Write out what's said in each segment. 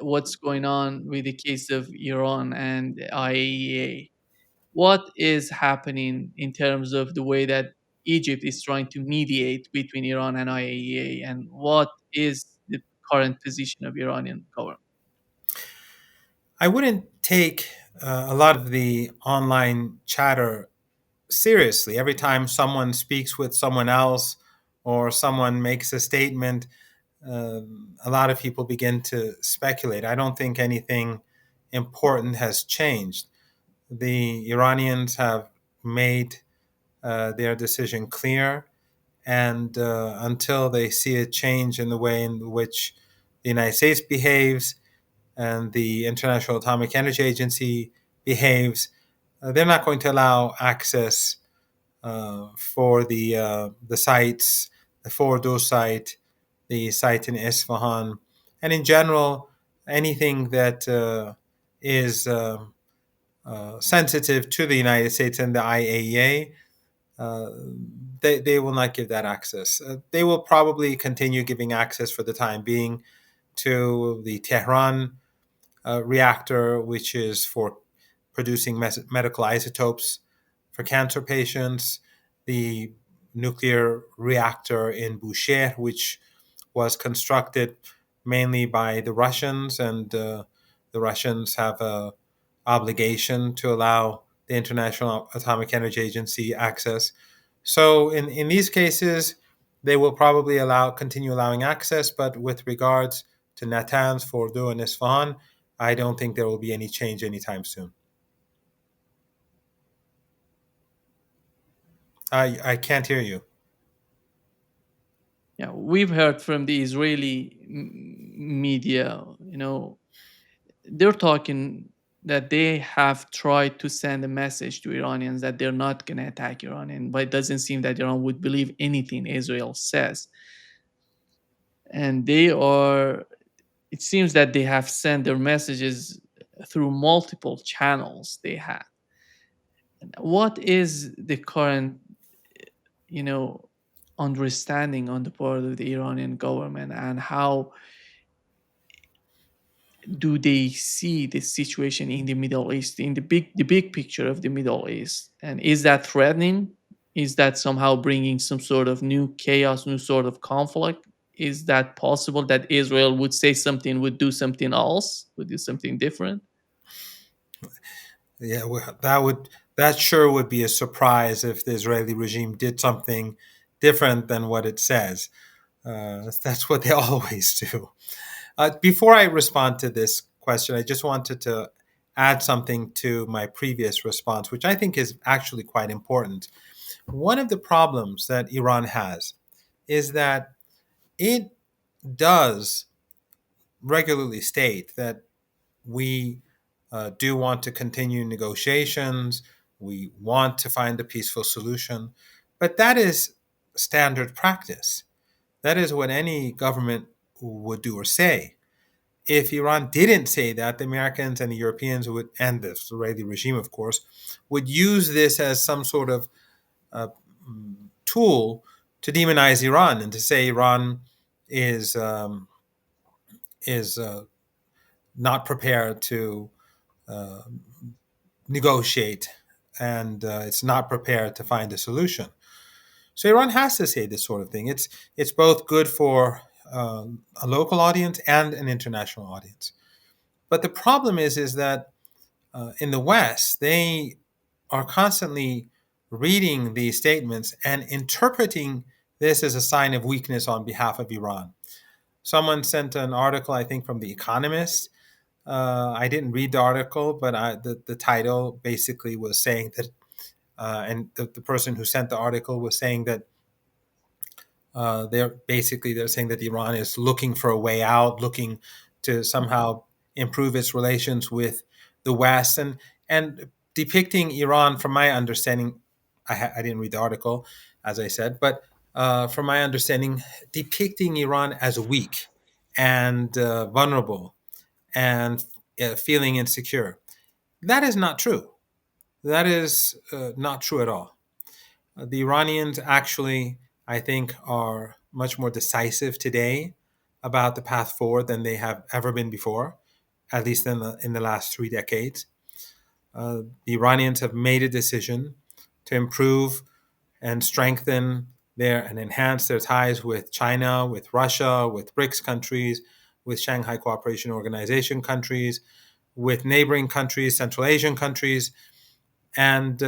what's going on with the case of Iran and the IAEA. What is happening in terms of the way that Egypt is trying to mediate between Iran and IAEA, and what is the current position of Iranian government? I wouldn't take a lot of the online chatter seriously. Every time someone speaks with someone else or someone makes a statement, a lot of people begin to speculate. I don't think anything important has changed. The Iranians have made their decision clear, and until they see a change in the way in which the United States behaves and the International Atomic Energy Agency behaves, they're not going to allow access for the sites, the Fordo site, the site in Isfahan, and in general, anything that is sensitive to the United States and the IAEA. Uh, they will not give that access. They will probably continue giving access for the time being to the Tehran reactor, which is for producing medical isotopes for cancer patients, the nuclear reactor in Bushehr, which was constructed mainly by the Russians, and the Russians have a obligation to allow the International Atomic Energy Agency access. So in these cases, they will probably continue allowing access, but with regards to Natanz, Fordo, and Isfahan, I don't think there will be any change anytime soon. I can't hear you. Yeah, we've heard from the Israeli media, they're talking that they have tried to send a message to Iranians that they're not going to attack Iran, but it doesn't seem that Iran would believe anything Israel says. And it seems that they have sent their messages through multiple channels they had. What is the current, you know, understanding on the part of the Iranian government, and how do they see the situation in the Middle East, in the big picture of the Middle East, and is that threatening? Is that somehow bringing some sort of new chaos, new sort of conflict? Is that possible that Israel would say something, would do something else, would do something different? Yeah, that sure would be a surprise if the Israeli regime did something different than what it says. That's what they always do. Before I respond to this question, I just wanted to add something to my previous response, which I think is actually quite important. One of the problems that Iran has is that it does regularly state that we do want to continue negotiations, we want to find a peaceful solution, but that is standard practice. That is what any government would do or say. If Iran didn't say that, the Americans and the Europeans would, and the Israeli regime, of course, would use this as some sort of uh, tool to demonize Iran and to say Iran is is not prepared to uh, negotiate, and it's not prepared to find a solution. So Iran has to say this sort of thing. It's both good for a local audience and an international audience. But the problem is that in the West, they are constantly reading these statements and interpreting this as a sign of weakness on behalf of Iran. Someone sent an article, I think, from The Economist. I didn't read the article, but the title basically was saying that, and the person who sent the article was saying that they're saying that Iran is looking for a way out, looking to somehow improve its relations with the West, and depicting Iran, from my understanding, I didn't read the article, as I said, but from my understanding, depicting Iran as weak and vulnerable and feeling insecure. That is not true. That is not true at all. The Iranians actually, I think, are much more decisive today about the path forward than they have ever been before. at least in the last 3 decades. The Iranians have made a decision to improve and strengthen and enhance their ties with China, with Russia, with BRICS countries, with Shanghai Cooperation Organization countries, with neighboring countries, Central Asian countries, and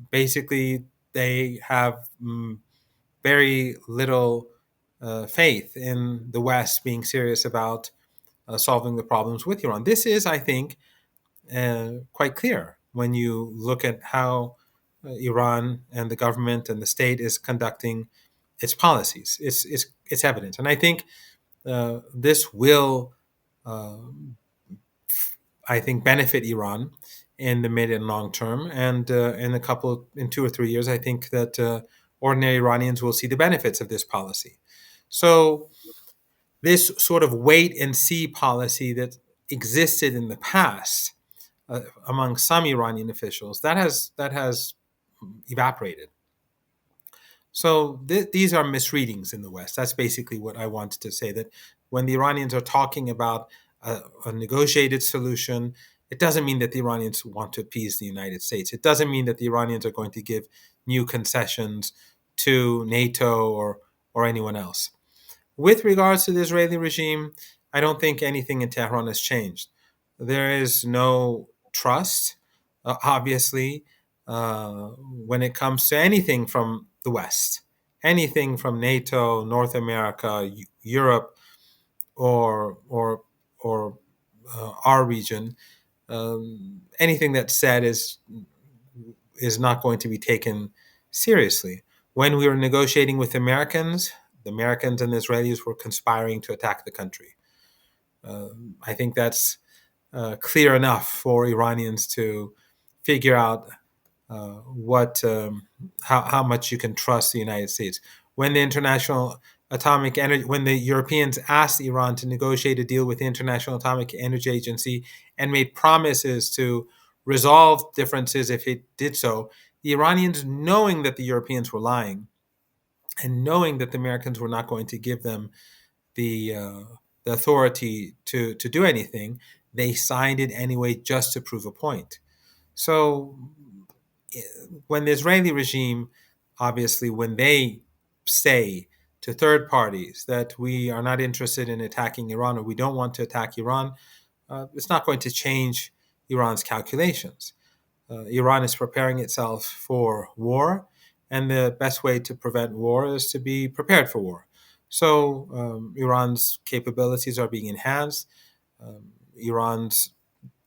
basically they have very little faith in the West being serious about solving the problems with Iran. This is, I think, quite clear when you look at how Iran and the government and the state is conducting its policies. It's evident, and I think this will, uh, I think, benefit Iran in the mid and long term. And in 2 or 3 years, I think that ordinary Iranians will see the benefits of this policy. So this sort of wait and see policy that existed in the past among some Iranian officials, that has evaporated. So these are misreadings in the West. That's basically what I wanted to say. That when the Iranians are talking about a negotiated solution, it doesn't mean that the Iranians want to appease the United States. It doesn't mean that the Iranians are going to give new concessions to NATO or anyone else. With regards to the Israeli regime, I don't think anything in Tehran has changed. There is no trust, obviously, when it comes to anything from the West, anything from NATO, North America, Europe, or our region. Anything that's said is not going to be taken seriously. When we were negotiating with Americans, the Americans and the Israelis were conspiring to attack the country. I think that's clear enough for Iranians to figure out how much you can trust the United States. When the International Atomic Energy, when the Europeans asked Iran to negotiate a deal with the International Atomic Energy Agency and made promises to resolve differences if it did so, the Iranians, knowing that the Europeans were lying and knowing that the Americans were not going to give them the uh, the authority to do anything, they signed it anyway just to prove a point. So when the Israeli regime, obviously, when they say to third parties that we are not interested in attacking Iran or we don't want to attack Iran, it's not going to change Iran's calculations. Iran is preparing itself for war, and the best way to prevent war is to be prepared for war. So Iran's capabilities are being enhanced. Iran's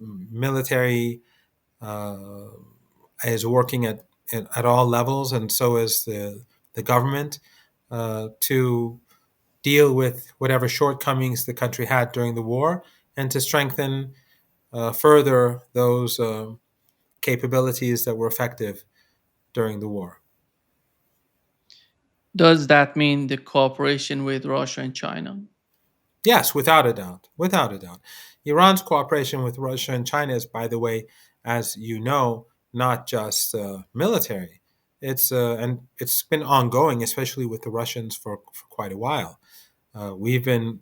military uh, is working at all levels, and so is the government to deal with whatever shortcomings the country had during the war and to strengthen further those capabilities that were effective during the war. Does that mean the cooperation with Russia and China? Yes, without a doubt. Without a doubt. Iran's cooperation with Russia and China is, by the way, as you know, not just military. And it's been ongoing, especially with the Russians for quite a while. We've been,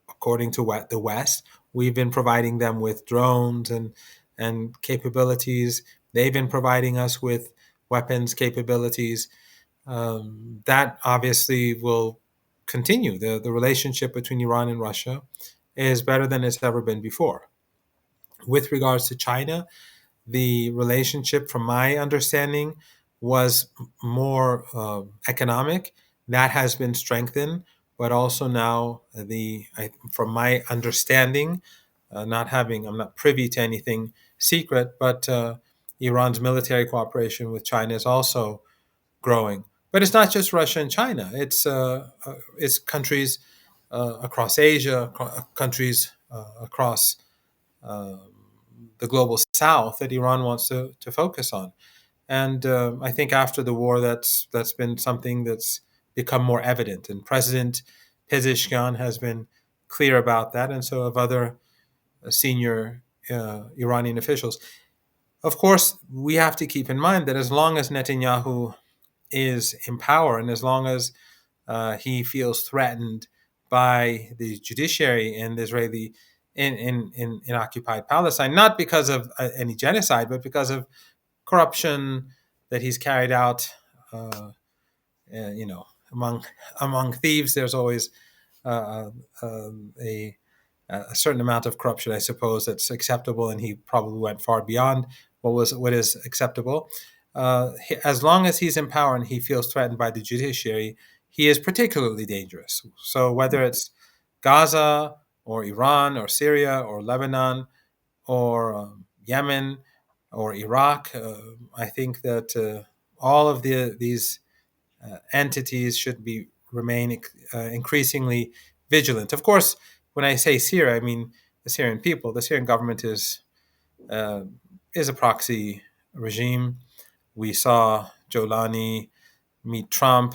according to the West, we've been providing them with drones and capabilities. They've been providing us with weapons capabilities. That obviously will continue. The relationship between Iran and Russia is better than it's ever been before. With regards to China, the relationship, from my understanding, was more economic. That has been strengthened, but also now from my understanding, I'm not privy to anything secret, but Iran's military cooperation with China is also growing. But it's not just Russia and China. It's countries across Asia, countries across uh, the global South that Iran wants to focus on. And I think after the war, that's been something that's become more evident. And President Pezeshkian has been clear about that, and so have other senior Iranian officials. Of course, we have to keep in mind that as long as Netanyahu is in power, and as long as he feels threatened by the judiciary and the Israeli in occupied Palestine, not because of any genocide, but because of corruption that he's carried out. Uh, you know, among thieves, there's always uh, a a certain amount of corruption, I suppose, that's acceptable, and he probably went far beyond what is acceptable. As long as he's in power and he feels threatened by the judiciary, he is particularly dangerous. So whether it's Gaza or Iran or Syria or Lebanon or Yemen or Iraq, I think that all of these entities should be remain increasingly vigilant. Of course, when I say Syria, I mean the Syrian people. The Syrian government uh, is a proxy regime. We saw Jolani meet Trump.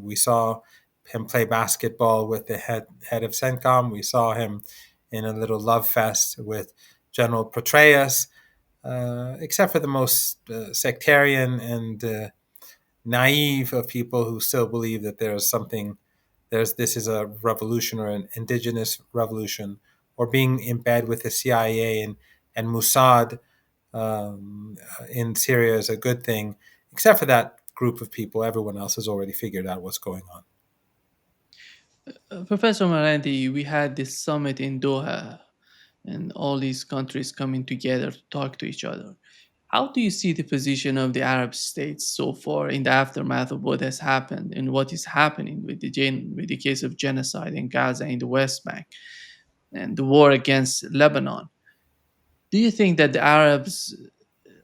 We saw him play basketball with the head of CENTCOM. We saw him in a little love fest with General Petraeus. Except for the most sectarian and naive of people who still believe that there's something, there's this is a revolution or an indigenous revolution, or being in bed with the CIA and Mossad in Syria is a good thing. Except for that group of people, everyone else has already figured out what's going on. Professor Marandi, we had this summit in Doha and all these countries coming together to talk to each other. How do you see the position of the Arab states so far in the aftermath of what has happened and what is happening with with the case of genocide in Gaza in the West Bank and the war against Lebanon? Do you think that the Arabs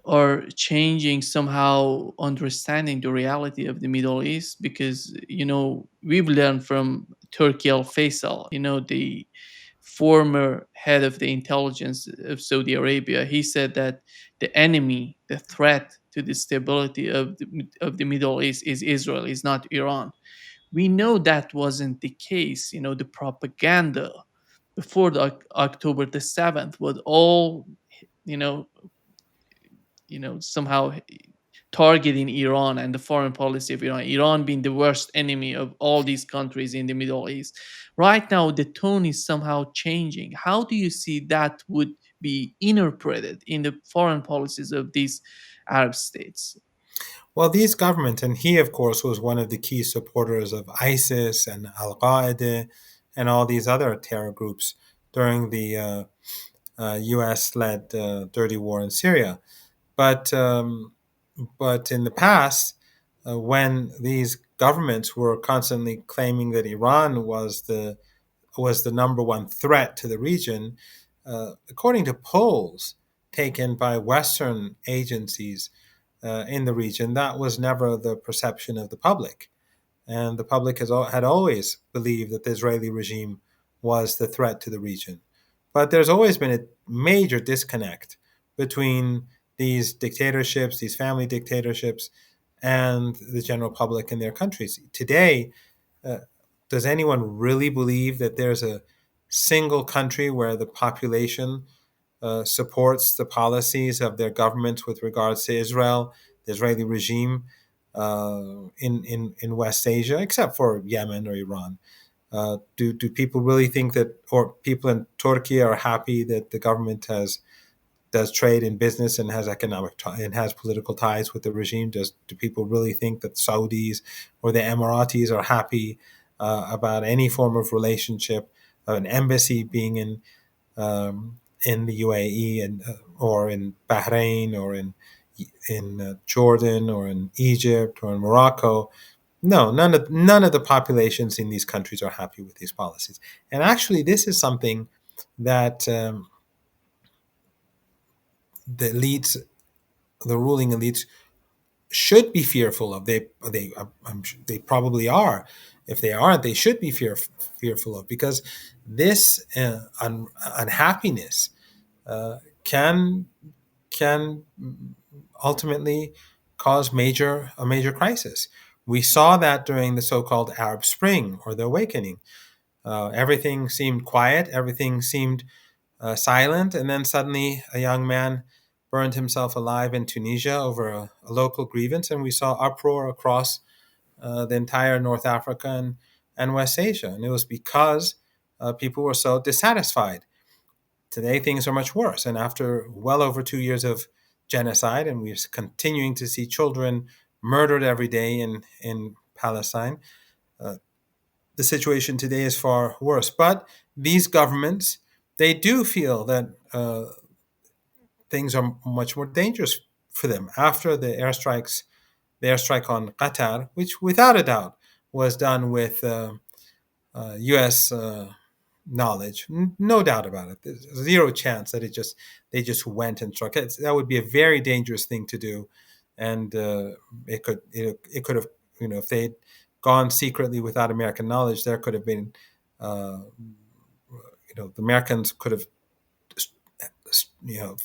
are changing somehow understanding the reality of the Middle East? Because we've learned from Turkey Al Faisal, the former head of the intelligence of Saudi Arabia. He said that the enemy, the threat to the stability of the Middle East is Israel, is not Iran. We know that wasn't the case. The propaganda before October the 7th was all you know somehow targeting Iran and the foreign policy of Iran, Iran being the worst enemy of all these countries in the Middle East. Right now, the tone is somehow changing. How do you see that would be interpreted in the foreign policies of these Arab states? Well, these governments, and he, of course, was one of the key supporters of ISIS and Al Qaeda and all these other terror groups during the U.S. led dirty war in Syria. But but in the past, when these governments were constantly claiming that Iran was the number one threat to the region, according to polls taken by Western agencies in the region, that was never the perception of the public. And the public had always believed that the Israeli regime was the threat to the region. But there's always been a major disconnect between these dictatorships, these family dictatorships, and the general public in their countries. Today, uh, does anyone really believe that there's a single country where the population supports the policies of their governments with regards to Israel, the Israeli regime in West Asia, except for Yemen or Iran? Do people really think that, or people in Turkey are happy that the government does trade and business and has and has political ties with the regime? Do people really think that Saudis or the Emiratis are happy about any form of relationship, an embassy being in the UAE and or in Bahrain or in Jordan or in Egypt or in Morocco? No, none of the populations in these countries are happy with these policies. And actually, this is something that the elites, the ruling elites, should be fearful of. They probably are. If they aren't, they should be fearful of, because this unhappiness uh, can can ultimately cause a major crisis. We saw that during the so-called Arab Spring or the Awakening. Everything seemed quiet, everything seemed silent, and then suddenly a young man burned himself alive in Tunisia over a local grievance, and we saw uproar across the entire North Africa and West Asia. And it was because people were so dissatisfied. Today, things are much worse. And after well over 2 years of genocide, and we're continuing to see children murdered every day in Palestine, uh, the situation today is far worse. But these governments, they do feel that things are much more dangerous for them after the airstrike on Qatar, which without a doubt was done with U.S. Knowledge, no doubt about it. There's zero chance that they just went and struck. That would be a very dangerous thing to do, and it could have, if they'd gone secretly without American knowledge, there could have been uh, the Americans could have you know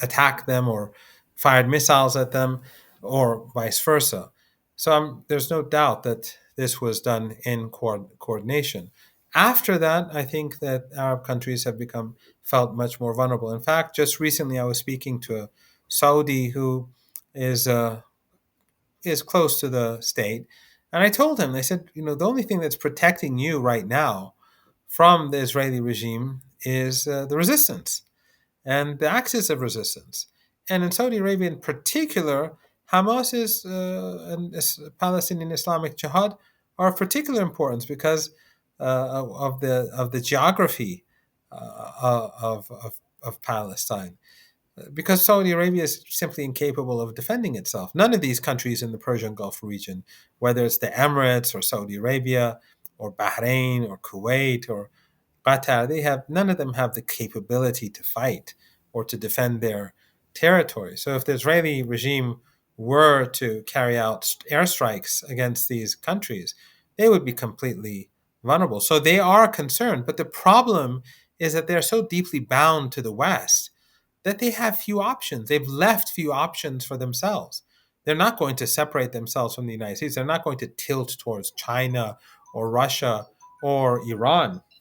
attacked them or fired missiles at them, or vice versa. So there's no doubt that this was done in coordination. After that, I think that Arab countries have become felt much more vulnerable. In fact, just recently I was speaking to a Saudi who is uh, is close to the state, and I told him, they said, the only thing that's protecting you right now from the Israeli regime is the resistance and the axis of resistance. And in Saudi Arabia, in particular, Hamas and Palestinian Islamic Jihad are of particular importance because of the geography of Palestine. Because Saudi Arabia is simply incapable of defending itself. None of these countries in the Persian Gulf region, whether it's the Emirates or Saudi Arabia or Bahrain or Kuwait or Qatar, they have none of them have the capability to fight or to defend their territory. So if the Israeli regime were to carry out airstrikes against these countries, they would be completely vulnerable. So they are concerned, but the problem is that they're so deeply bound to the West that they have few options. They've left few options for themselves. They're not going to separate themselves from the United States. They're not going to tilt towards China or Russia or Iran.